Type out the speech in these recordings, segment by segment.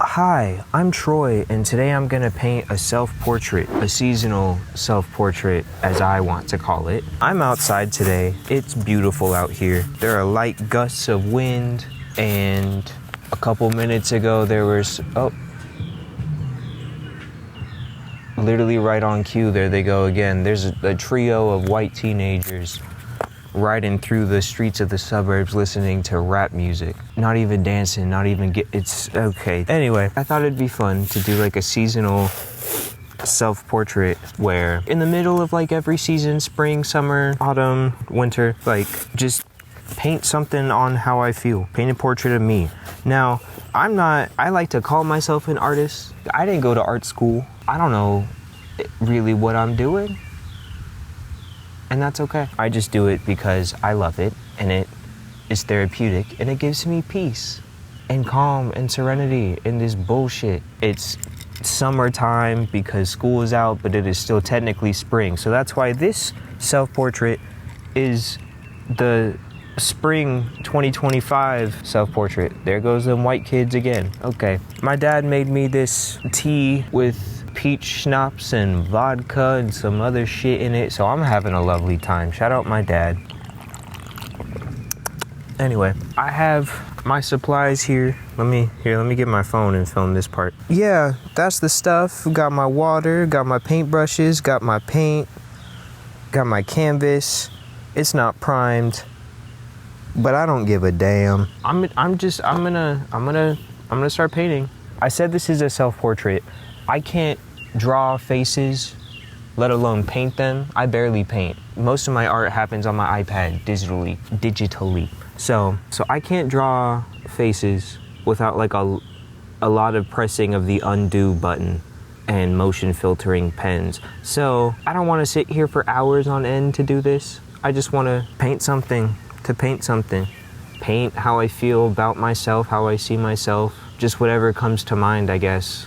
Hi, I'm Troy, and today I'm gonna paint a self-portrait, a seasonal self-portrait, as I want to call it. I'm outside today. It's beautiful out here. There are light gusts of wind, and a couple minutes ago there was, literally right on cue, there they go again. There's a trio of white teenagers riding through the streets of the suburbs listening to rap music. Not even dancing, not even it's okay. Anyway, I thought it'd be fun to do like a seasonal self-portrait where in the middle of like every season, spring, summer, autumn, winter, like just paint something on how I feel. Paint a portrait of me. Now, I like to call myself an artist. I didn't go to art school. I don't know really what I'm doing. And that's okay. I just do it because I love it, and it is therapeutic, and it gives me peace and calm and serenity in this bullshit. It's summertime because school is out, but it is still technically spring. So that's why this self-portrait is the spring 2025 self-portrait. There goes them white kids again. Okay. My dad made me this tea with peach schnapps and vodka and some other shit in it, so I'm having a lovely time. Shout out my dad. Anyway, I have my supplies here. Let me get my phone and film this part. Yeah, that's the stuff. Got my water, got my paintbrushes, got my paint, got my canvas. It's not primed, but I don't give a damn. I'm gonna start painting. I said this is a self-portrait. I can't draw faces, let alone paint them. I barely paint. Most of my art happens on my iPad digitally. So I can't draw faces without like a lot of pressing of the undo button and motion filtering pens. So I don't want to sit here for hours on end to do this. I just want to paint something to paint something. Paint how I feel about myself, how I see myself, just whatever comes to mind, I guess.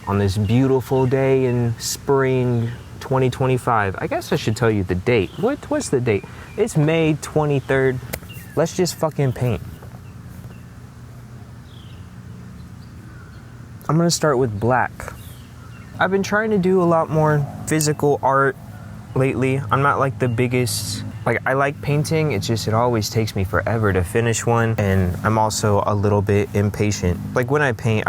On this beautiful day in spring 2025. I guess I should tell you the date. What's the date? It's May 23rd. Let's just fucking paint. I'm gonna start with black. I've been trying to do a lot more physical art lately. I'm not like the biggest, like I like painting, it's just it always takes me forever to finish one, and I'm also a little bit impatient. Like when I paint,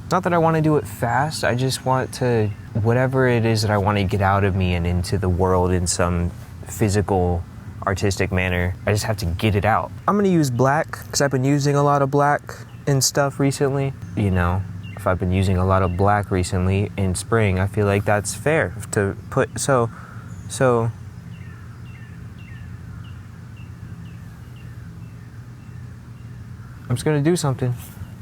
not that I want to do it fast, I just want to, whatever it is that I want to get out of me and into the world in some physical, artistic manner, I just have to get it out. I'm gonna use black, because I've been using a lot of black and stuff recently. You know, if I've been using a lot of black recently in spring, I feel like that's fair to put, so I'm just gonna do something.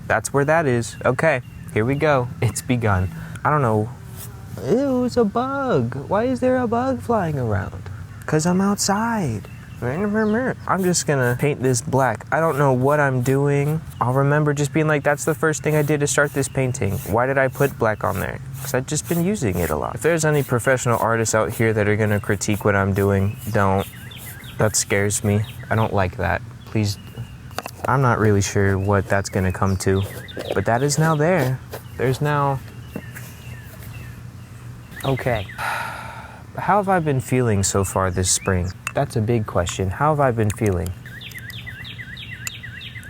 That's where that is. Okay, here we go. It's begun. I don't know. Ew, it's a bug. Why is there a bug flying around? 'Cause I'm outside. I'm just gonna paint this black. I don't know what I'm doing. I'll remember just being like, that's the first thing I did to start this painting. Why did I put black on there? Because I've just been using it a lot. If there's any professional artists out here that are gonna critique what I'm doing, don't. That scares me. I don't like that. Please. I'm not really sure what that's gonna come to, but that is now there. There's now. Okay. How have I been feeling so far this spring? That's a big question. How have I been feeling?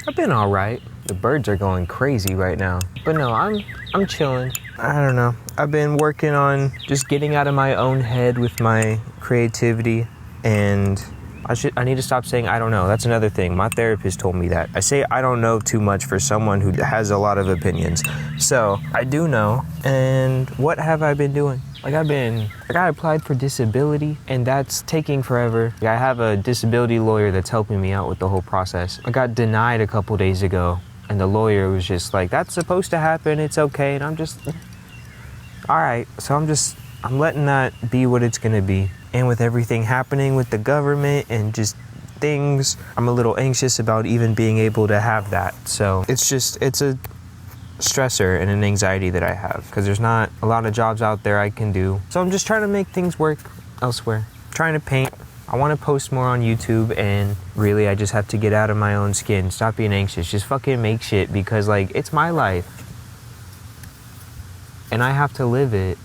I've been all right. The birds are going crazy right now. But no, I'm chilling. I don't know. I've been working on just getting out of my own head with my creativity, and I need to stop saying I don't know. That's another thing. My therapist told me that. I say I don't know too much for someone who has a lot of opinions. So I do know. And what have I been doing? I applied for disability, and that's taking forever. I have a disability lawyer that's helping me out with the whole process. I got denied a couple days ago, and the lawyer was just like, that's supposed to happen, it's okay. And I'm just, all right. So I'm letting that be what it's gonna be. And with everything happening with the government and just things, I'm a little anxious about even being able to have that. So it's a stressor and an anxiety that I have because there's not a lot of jobs out there I can do. So I'm just trying to make things work elsewhere. Trying to paint. I want to post more on YouTube, and really I just have to get out of my own skin. Stop being anxious. Just fucking make shit because like it's my life. And I have to live it,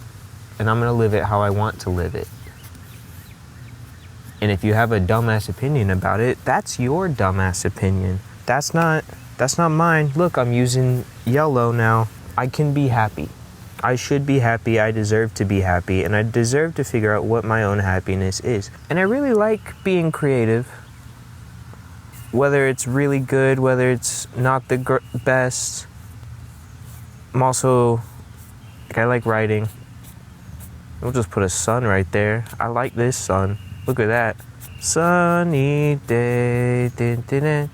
and I'm going to live it how I want to live it. And if you have a dumbass opinion about it, that's your dumbass opinion. That's not mine. Look, I'm using yellow now. I can be happy. I should be happy. I deserve to be happy. And I deserve to figure out what my own happiness is. And I really like being creative. Whether it's really good, whether it's not the best. I'm also, I like writing. We'll just put a sun right there. I like this sun. Look at that. Sunny day. Dun, dun, dun.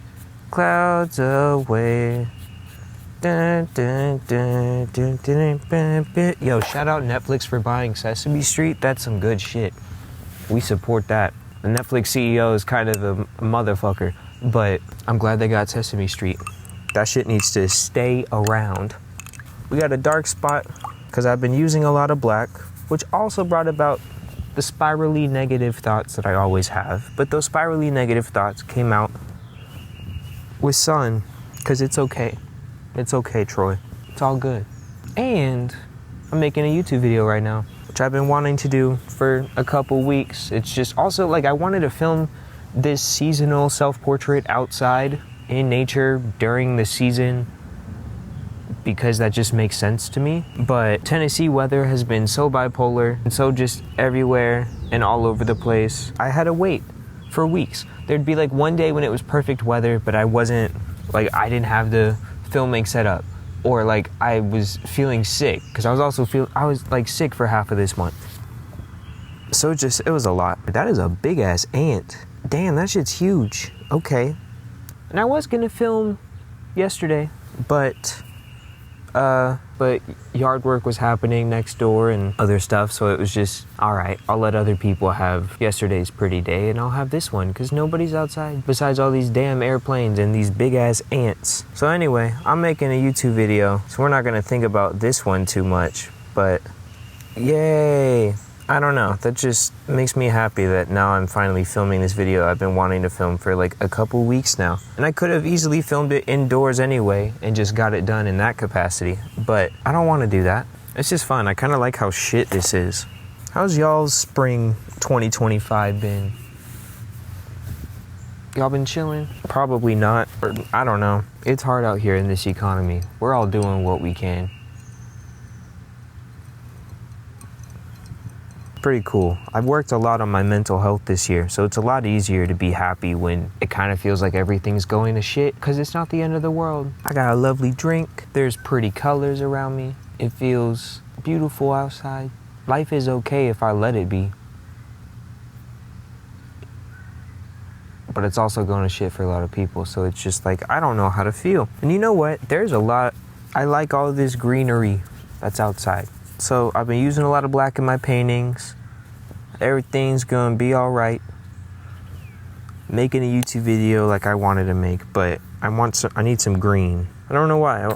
Clouds away. Dun, dun, dun, dun, dun, dun, dun. Yo, shout out Netflix for buying Sesame Street. That's some good shit. We support that. The Netflix CEO is kind of a motherfucker, but I'm glad they got Sesame Street. That shit needs to stay around. We got a dark spot because I've been using a lot of black, which also brought about the spirally negative thoughts that I always have. But those spirally negative thoughts came out with sun because it's okay. It's okay, Troy. It's all good. And I'm making a YouTube video right now, which I've been wanting to do for a couple weeks. It's just also like I wanted to film this seasonal self-portrait outside in nature during the season because that just makes sense to me. But Tennessee weather has been so bipolar and so just everywhere and all over the place. I had to wait for weeks. There'd be like one day when it was perfect weather, but I didn't have the filming set up, or like I was feeling sick because I was like sick for half of this month. So it was a lot. That is a big ass ant. Damn, that shit's huge. Okay. And I was gonna film yesterday, but yard work was happening next door and other stuff, so it was just, all right, I'll let other people have yesterday's pretty day and I'll have this one because nobody's outside besides all these damn airplanes and these big ass ants. So anyway, I'm making a YouTube video, so we're not gonna think about this one too much, but yay. I don't know, that just makes me happy that now I'm finally filming this video I've been wanting to film for like a couple weeks now. And I could have easily filmed it indoors anyway and just got it done in that capacity, but I don't want to do that. It's just fun. I kind of like how shit this is. How's y'all's spring 2025 been? Y'all been chilling? Probably not, or I don't know. It's hard out here in this economy. We're all doing what we can. Pretty cool. I've worked a lot on my mental health this year, so it's a lot easier to be happy when it kind of feels like everything's going to shit because it's not the end of the world. I got a lovely drink. There's pretty colors around me. It feels beautiful outside. Life is okay if I let it be. But it's also going to shit for a lot of people, so it's just like, I don't know how to feel. And you know what? There's a lot. I like all this greenery that's outside. So I've been using a lot of black in my paintings. Everything's gonna be all right. Making a YouTube video like I wanted to make, but I need some green. I don't know why.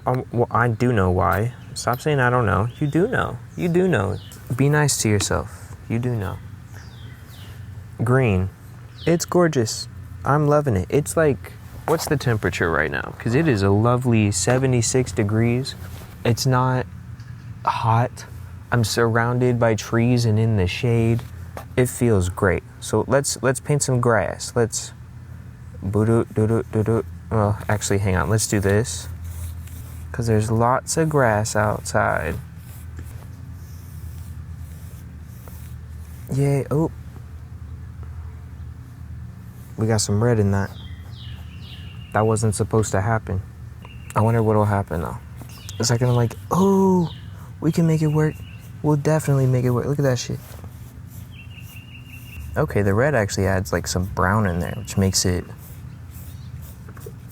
I do know why. Stop saying I don't know. You do know. You do know. Be nice to yourself. You do know. Green. It's gorgeous. I'm loving it. It's like, what's the temperature right now? Because it is a lovely 76 degrees. It's not hot. I'm surrounded by trees and in the shade. It feels great. So let's paint some grass. Let's well, actually hang on. Let's do this. Cause there's lots of grass outside. Yay. Oh. We got some red in that. That wasn't supposed to happen. I wonder what'll happen though. Is that gonna like, oh, we can make it work. We'll definitely make it work. Look at that shit. Okay, the red actually adds like some brown in there, which makes it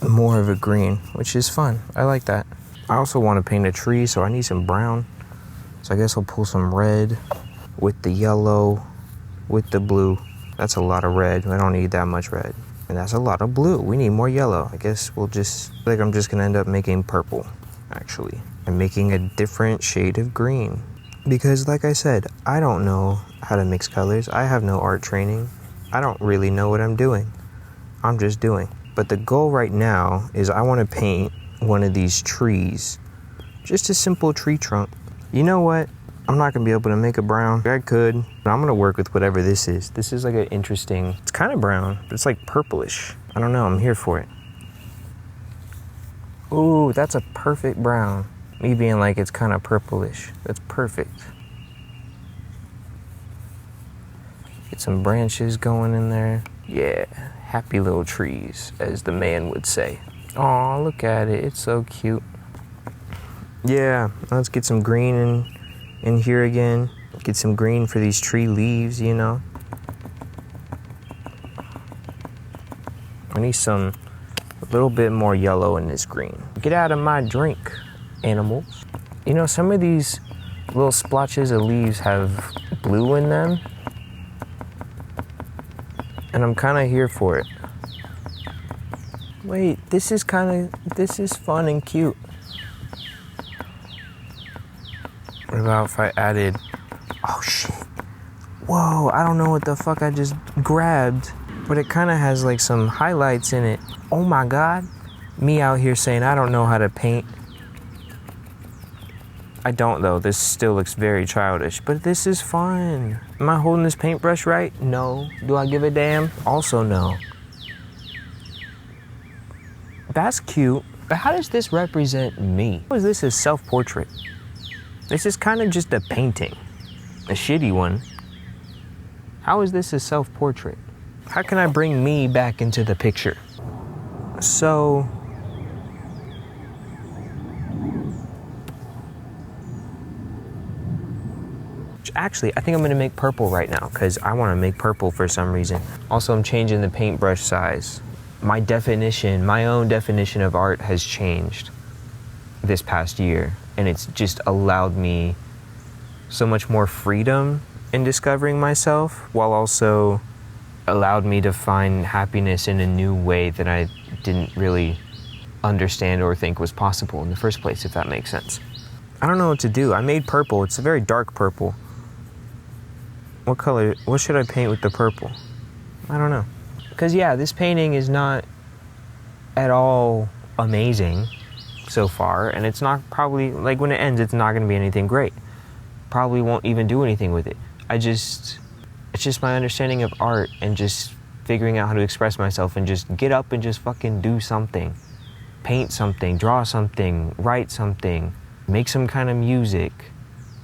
more of a green, which is fun. I like that. I also want to paint a tree, so I need some brown. So I guess I'll pull some red with the yellow with the blue. That's a lot of red. I don't need that much red. And that's a lot of blue. We need more yellow. I guess we'll just, like, I'm just gonna end up making purple, actually. And making a different shade of green. Because like I said, I don't know how to mix colors. I have no art training. I don't really know what I'm doing. I'm just doing. But the goal right now is I want to paint one of these trees. Just a simple tree trunk. You know what? I'm not going to be able to make a brown. I could, but I'm going to work with whatever this is. This is like an interesting, it's kind of brown, but it's like purplish. I don't know, I'm here for it. Ooh, that's a perfect brown. Me being like it's kind of purplish. That's perfect. Get some branches going in there. Yeah, happy little trees, as the man would say. Aw, look at it, it's so cute. Yeah, let's get some green in here again. Get some green for these tree leaves, you know. I need a little bit more yellow in this green. Get out of my drink, animals. You know, some of these little splotches of leaves have blue in them. And I'm kind of here for it. Wait, this is fun and cute. What about if I added, oh shit. Whoa, I don't know what the fuck I just grabbed, but it kind of has like some highlights in it. Oh my God. Me out here saying I don't know how to paint. I don't though, this still looks very childish, but this is fun. Am I holding this paintbrush right? No. Do I give a damn? Also no. That's cute, but how does this represent me? How is this a self-portrait? This is kind of just a painting, a shitty one. How is this a self-portrait? How can I bring me back into the picture? So, actually, I think I'm gonna make purple right now because I wanna make purple for some reason. Also, I'm changing the paintbrush size. My own definition of art has changed this past year. And it's just allowed me so much more freedom in discovering myself, while also allowed me to find happiness in a new way that I didn't really understand or think was possible in the first place, if that makes sense. I don't know what to do. I made purple. It's a very dark purple. What color? What should I paint with the purple? I don't know. Because yeah, this painting is not at all amazing so far, and it's not probably, like when it ends, it's not going to be anything great. Probably won't even do anything with it. It's just my understanding of art and just figuring out how to express myself and just get up and just fucking do something. Paint something, draw something, write something, make some kind of music,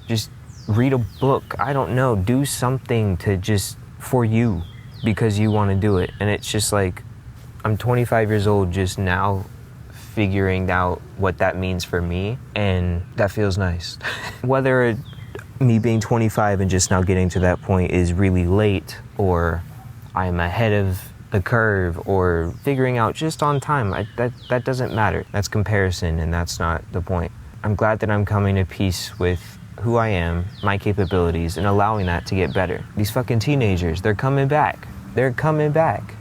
just read a book. I don't know, do something to just for you because you want to do it. And it's just like, I'm 25 years old just now figuring out what that means for me, and that feels nice. Whether me being 25 and just now getting to that point is really late, or I'm ahead of the curve, or figuring out just on time, that doesn't matter. That's comparison, and that's not the point. I'm glad that I'm coming to peace with who I am, my capabilities, and allowing that to get better. These fucking teenagers, they're coming back. They're coming back.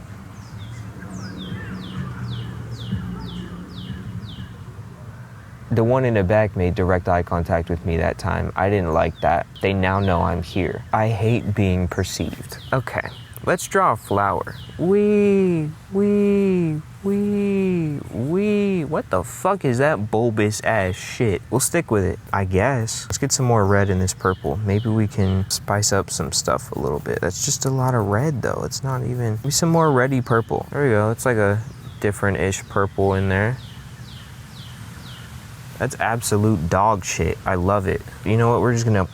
The one in the back made direct eye contact with me that time. I didn't like that. They now know I'm here. I hate being perceived. Okay, let's draw a flower. Wee. What the fuck is that bulbous ass shit? We'll stick with it, I guess. Let's get some more red in this purple. Maybe we can spice up some stuff a little bit. That's just a lot of red though. It's not even, maybe some more reddy purple. There we go, it's like a different-ish purple in there. That's absolute dog shit. I love it. You know what? We're just gonna...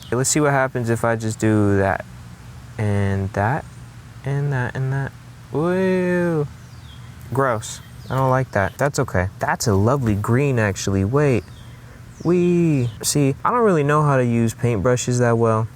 Okay, let's see what happens if I just do that. And that. And that. And that. Woo. Gross. I don't like that. That's okay. That's a lovely green, actually. Wait. See, I don't really know how to use paintbrushes that well.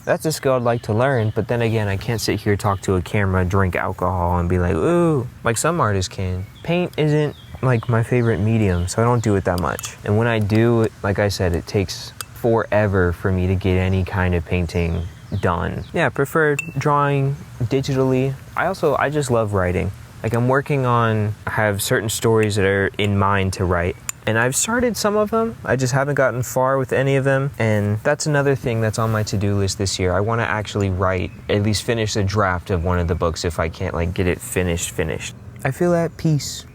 That's a skill I'd like to learn, but then again, I can't sit here, talk to a camera, drink alcohol, and be like, ooh, like some artists can. Paint isn't like my favorite medium, so I don't do it that much. And when I do, like I said, it takes forever for me to get any kind of painting done. Yeah, I prefer drawing digitally. I just love writing. Like I have certain stories that are in mind to write. And I've started some of them. I just haven't gotten far with any of them. And that's another thing that's on my to-do list this year. I want to actually write, at least finish a draft of one of the books if I can't like get it finished. I feel at peace,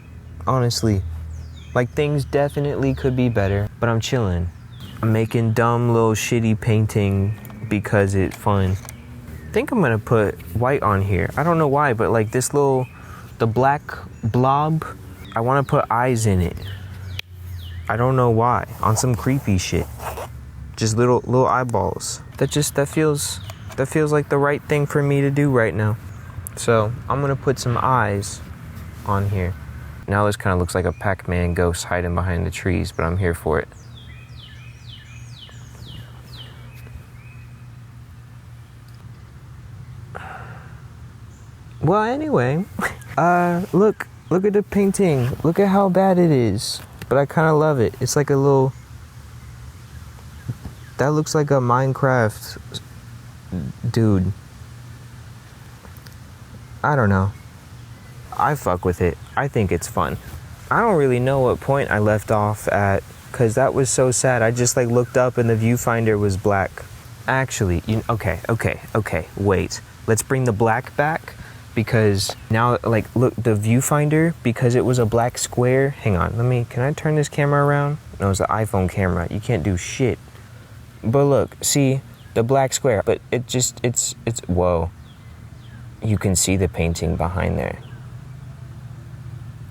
honestly. Like things definitely could be better, but I'm chilling. I'm making dumb little shitty painting because it's fun. I think I'm gonna put white on here. I don't know why, but like the black blob, I want to put eyes in it. I don't know why, on some creepy shit. Just little eyeballs. That feels like the right thing for me to do right now. So I'm gonna put some eyes on here. Now this kind of looks like a Pac-Man ghost hiding behind the trees, but I'm here for it. Well, anyway, look at the painting. Look at how bad it is. But I kind of love it. It's like that looks like a Minecraft dude. I don't know. I fuck with it. I think it's fun. I don't really know what point I left off at, because that was so sad. I just like looked up and the viewfinder was black. Actually, okay, wait. Let's bring the black back. Because now, like, look, the viewfinder, because it was a black square. Hang on, can I turn this camera around? No, it's the iPhone camera. You can't do shit. But look, see, the black square. But it's, whoa. You can see the painting behind there.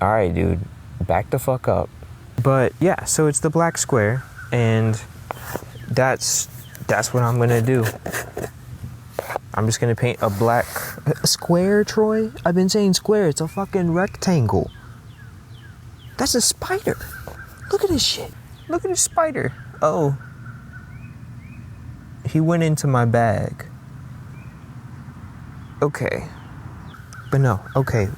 All right, dude, back the fuck up. But yeah, so it's the black square, and that's what I'm gonna do. I'm just gonna paint a black square, Troy. I've been saying square. It's a fucking rectangle. That's a spider. Look at this shit. Look at this spider. Oh. He went into my bag. Okay. But no, okay.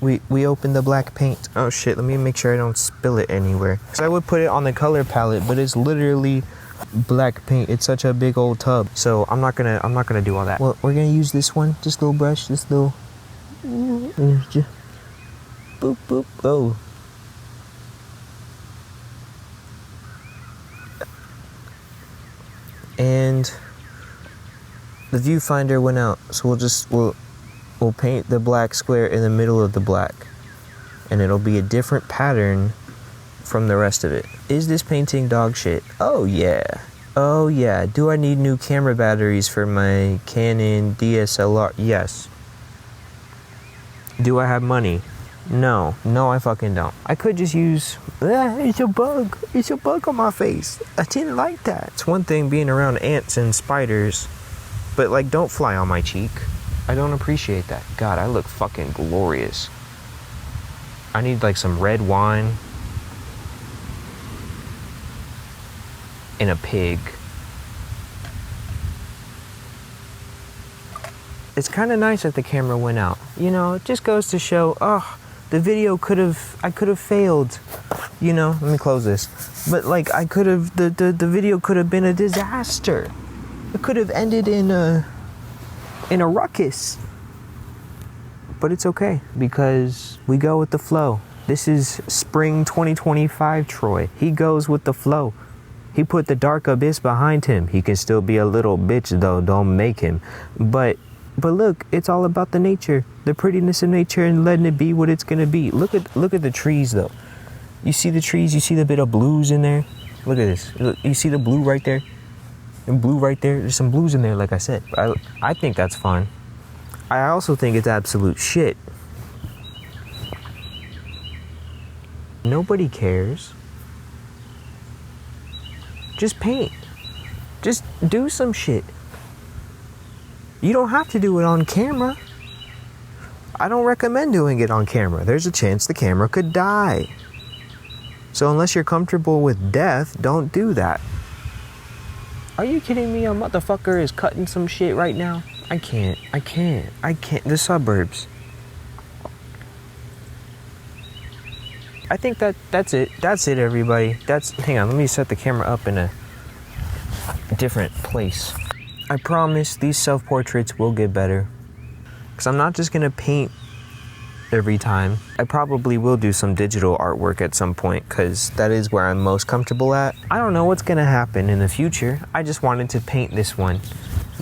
We opened the black paint. Oh shit, let me make sure I don't spill it anywhere. Cause I would put it on the color palette, but it's literally black paint. It's such a big old tub, so I'm not gonna do all that. Well, we're gonna use this one, this little brush, this little boop boop. Oh, and the viewfinder went out, so we'll paint the black square in the middle of the black, and it'll be a different pattern from the rest of it. Is this painting dog shit? Oh yeah. Do I need new camera batteries for my Canon DSLR? Yes. Do I have money? No, I fucking don't. I could just use, it's a bug on my face. I didn't like that. It's one thing being around ants and spiders, but like, don't fly on my cheek. I don't appreciate that. God, I look fucking glorious. I need like some red wine and a pig. It's kind of nice that the camera went out. You know, it just goes to show, the video I could have failed. You know, let me close this. But like, the video could have been a disaster. It could have ended in a ruckus. But it's okay, because we go with the flow. This is spring 2025 Troy. He goes with the flow. He put the dark abyss behind him. He can still be a little bitch though, don't make him. But look, it's all about the nature, the prettiness of nature, and letting it be what it's gonna be. Look at the trees though. You see the trees, you see the bit of blues in there? Look at this. Look, you see the blue right there? And blue right there? There's some blues in there, like I said. I think that's fun. I also think it's absolute shit. Nobody cares. Just paint. Just do some shit. You don't have to do it on camera. I don't recommend doing it on camera. There's a chance the camera could die. So unless you're comfortable with death, don't do that. Are you kidding me? A motherfucker is cutting some shit right now. I can't. The suburbs. I think that's it. That's it, everybody. Hang on, let me set the camera up in a different place. I promise these self-portraits will get better. Because I'm not just going to paint every time. I probably will do some digital artwork at some point because that is where I'm most comfortable at. I don't know what's going to happen in the future. I just wanted to paint this one.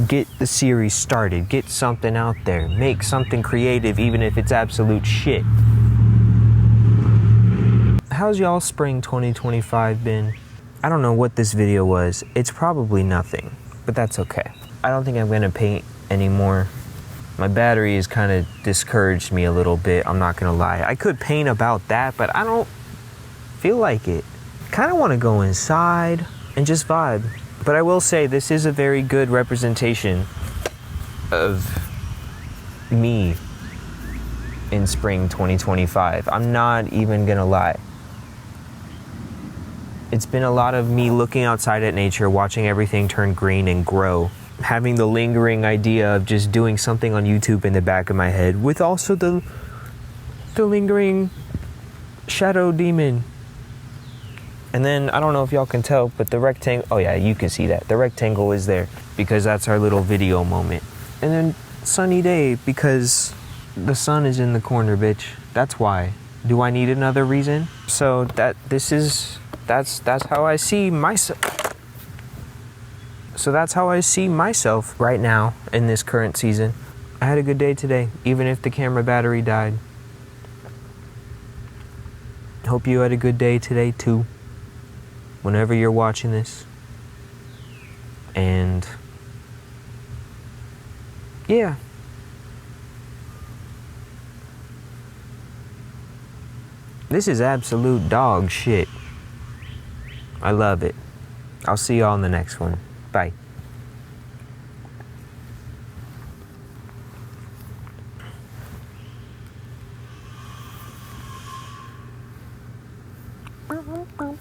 Get the series started. Get something out there. Make something creative even if it's absolute shit. How's y'all spring 2025 been? I don't know what this video was. It's probably nothing, but that's okay. I don't think I'm gonna paint anymore. My battery has kind of discouraged me a little bit, I'm not gonna lie. I could paint about that, but I don't feel like it. Kind of want to go inside and just vibe. But I will say this is a very good representation of me in spring 2025. I'm not even gonna lie. It's been a lot of me looking outside at nature, watching everything turn green and grow. Having the lingering idea of just doing something on YouTube in the back of my head, with also the lingering shadow demon. And then, I don't know if y'all can tell, but the rectangle, oh yeah, you can see that. The rectangle is there because that's our little video moment. And then sunny day because the sun is in the corner, bitch. That's why. Do I need another reason? So that's how I see myself. So that's how I see myself right now in this current season. I had a good day today, even if the camera battery died. Hope you had a good day today too, whenever you're watching this. And yeah. This is absolute dog shit. I love it. I'll see y'all in the next one. Bye. Boom, boom, boom.